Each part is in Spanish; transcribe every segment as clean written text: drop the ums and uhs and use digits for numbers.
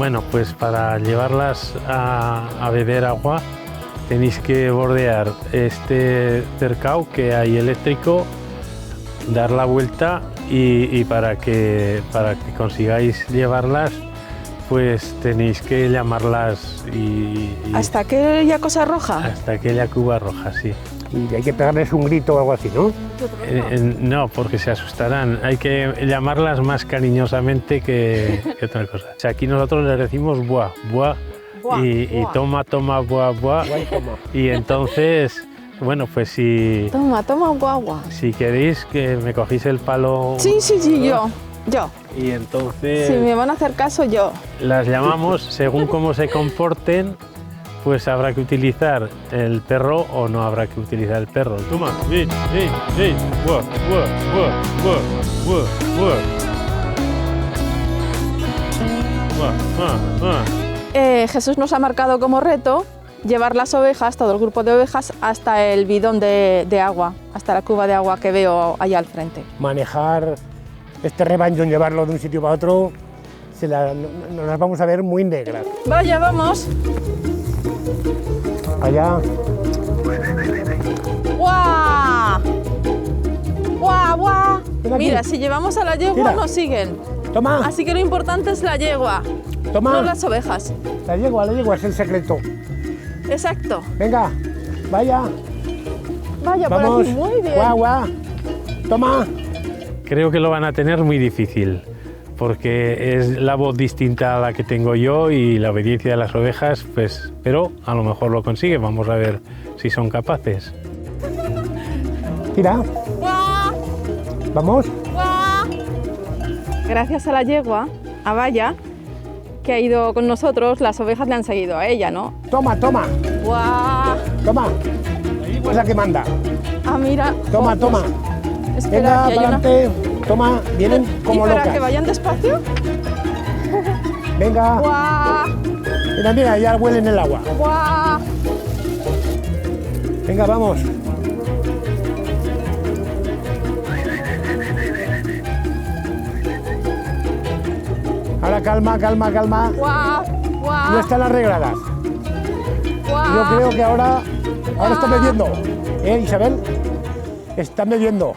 Bueno, pues para llevarlas a beber agua tenéis que bordear este cercado que hay eléctrico, dar la vuelta y para que consigáis llevarlas, pues tenéis que llamarlas ¿Hasta aquella cosa roja? hasta aquella cuba roja, sí. Y hay que pegarles un grito o algo así, ¿no? No, porque se asustarán. Hay que llamarlas más cariñosamente que otra cosa. O sea, aquí nosotros les decimos buah, buah, Buah, y buah. toma, toma, buah, buah. Guay, toma. Y entonces, bueno, pues Toma, toma guagua. si queréis que me cogéis el palo. Sí, yo. Y entonces Si me van a hacer caso, yo. las llamamos según cómo se comporten. Pues habrá que utilizar el perro o no habrá que utilizar el perro. Toma, ven, buah, buah, buah, buah, buah, buah. Buah, Jesús nos ha marcado como reto llevar las ovejas, todo el grupo de ovejas, hasta el bidón de agua, hasta la cuba de agua que veo allá al frente. Manejar este rebaño, llevarlo de un sitio para otro, nos las vamos a ver muy negras. Vaya, vamos. Allá, ¡Guau! ¡Guau, guau! Ven aquí. Mira, si llevamos a la yegua Tira. nos siguen. toma, Así que lo importante es la yegua, no toma. las ovejas. La yegua es el secreto. Exacto. Venga, vaya, Vaya, por vamos. aquí, muy bien. Guau, guau. Toma. Creo que lo van a tener muy difícil, porque es la voz distinta a la que tengo yo y la obediencia de las ovejas, pues, pero a lo mejor lo consigue. Vamos a ver si son capaces. Tira, ¡Guau! vamos. ¡Guau! Gracias a la yegua, a Vaya, que ha ido con nosotros, las ovejas le han seguido a ella, ¿no? Toma, toma, ¡Guau! toma. La yegua es la que manda. Ah, mira. Toma, Oh, toma. Espera, Venga, que hay para una... adelante. Toma, vienen ¿Y como para locas. que vayan despacio? Venga, ¡Guau! mira, mira, ya huelen el agua. ¡Guau! Venga, vamos. Ahora calma, calma, calma. ¡Guau! ¡Guau! No están arregladas. ¡Guau! Yo creo que ahora están bebiendo. Isabel? Están bebiendo.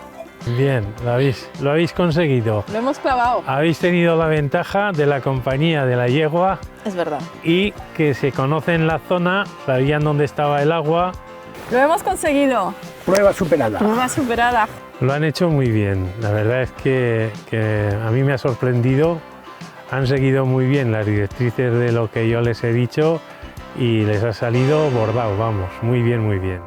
Bien, lo habéis conseguido. Lo hemos clavado. Habéis tenido la ventaja de la compañía de la yegua Es verdad. y que se conocen la zona, sabían dónde estaba el agua. Lo hemos conseguido. Prueba superada. Prueba superada. Lo han hecho muy bien. La verdad es que a mí me ha sorprendido. Han seguido muy bien las directrices de lo que yo les he dicho y les ha salido bordado, vamos, muy bien, muy bien.